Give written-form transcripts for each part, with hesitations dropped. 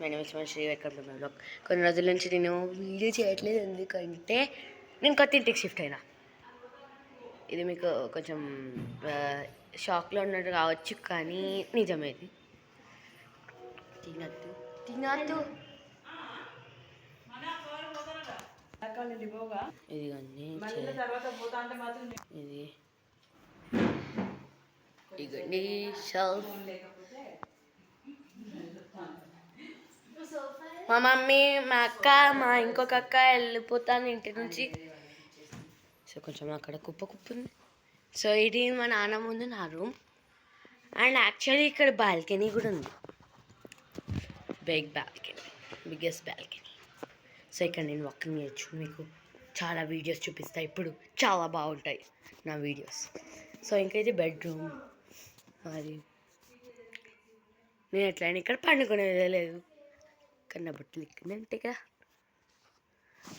My name is Sri, welcome to my blog. కొన్ని రోజుల నుంచి నేను వీడియో చేయట్లేదు, ఎందుకంటే నేను కొత్త ఇంటికి షిఫ్ట్ అయినా. ఇది మీకు కొంచెం షాక్లో ఉన్నట్టు కావచ్చు, కానీ నిజమేది. తినద్దు తినద్దు. ఇదిగండి ఇది ఇదిగండి షెల్ఫ్. మా మమ్మీ, మా అక్క, మా ఇంకొక అక్క వెళ్ళిపోతాను ఇంటి నుంచి. సో కొంచెం అక్కడ కుప్ప ఉంది. సో ఇది మా నాన్న ముందు నా రూమ్. అండ్ యాక్చువల్లీ ఇక్కడ బాల్కనీ కూడా ఉంది, బిగ్గెస్ట్ బాల్కనీ. సో ఇక్కడ నేను వాకింగ్ చేయొచ్చు, మీకు చాలా వీడియోస్ చూపిస్తాయి. ఇప్పుడు చాలా బాగుంటాయి నా వీడియోస్. సో ఇంకా ఇది బెడ్రూమ్. మరి నేను ఎట్లయినా ఇక్కడ పండుకునేది లేదు, కన్నా బట్టలు ఇక్కడ ఉంటాయి కదా.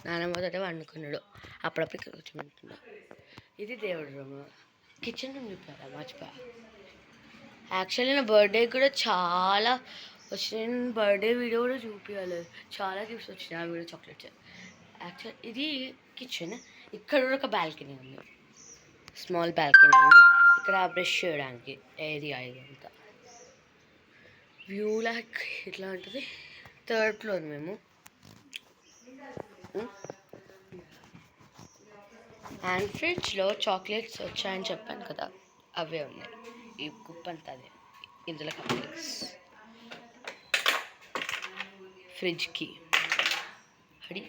నాన్నమ్మ తోట వండుకున్నాడు, అప్పుడప్పుడు ఇక్కడ కూర్చోమంటున్నా. ఇది దేవుడి రూమ్. కిచెన్ రూమ్ చూపారా, మర్చిపోయా. యాక్చువల్లీ నా బర్త్డే కూడా చాలా వచ్చినాయి. నేను బర్త్డే వీడియో కూడా చూపించాలి, చాలా గిఫ్ట్స్ వచ్చినాయి ఆ వీడియో, చాక్లెట్స్. యాక్చువల్ ఇది కిచెన్. ఇక్కడ కూడా ఒక బాల్కనీ ఉంది, స్మాల్ బాల్కనీ ఉంది. ఇక్కడ బ్రష్ చేయడానికి ఏరియా ఇదంతా. వ్యూ లైక్ ఇట్లా ఉంటుంది. 3rd ఫ్లోర్ మేము. అండ్ ఫ్రిడ్జ్లో చాక్లెట్స్ వచ్చాయని చెప్పాను కదా, అవే ఉన్నాయి. ఈ కుప్పంతా అదే, ఇందులో కప్లెట్స్. ఫ్రిడ్జ్కి హడి.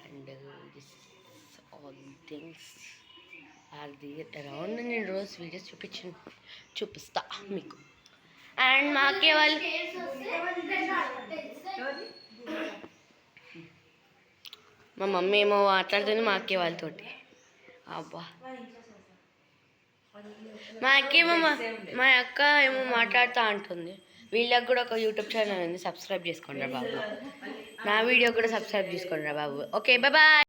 And this all things are there around. నేను రోజు వీడియోస్ చూపిస్తా మీకు. అండ్ మా అక్కే వాళ్ళు మా మమ్మీ ఏమో మాట్లాడుతుంది మా అక్కే వాళ్ళతోటి. అబ్బా, మా అక్క ఏమో మాట్లాడుతూ అంటుంది. వీళ్ళకి కూడా ఒక యూట్యూబ్ ఛానల్ ఉంది, సబ్స్క్రైబ్ చేసుకోండి బాబు. నా వీడియో కూడా సబ్స్క్రైబ్ చేసుకోండి బాబు. Okay, bye.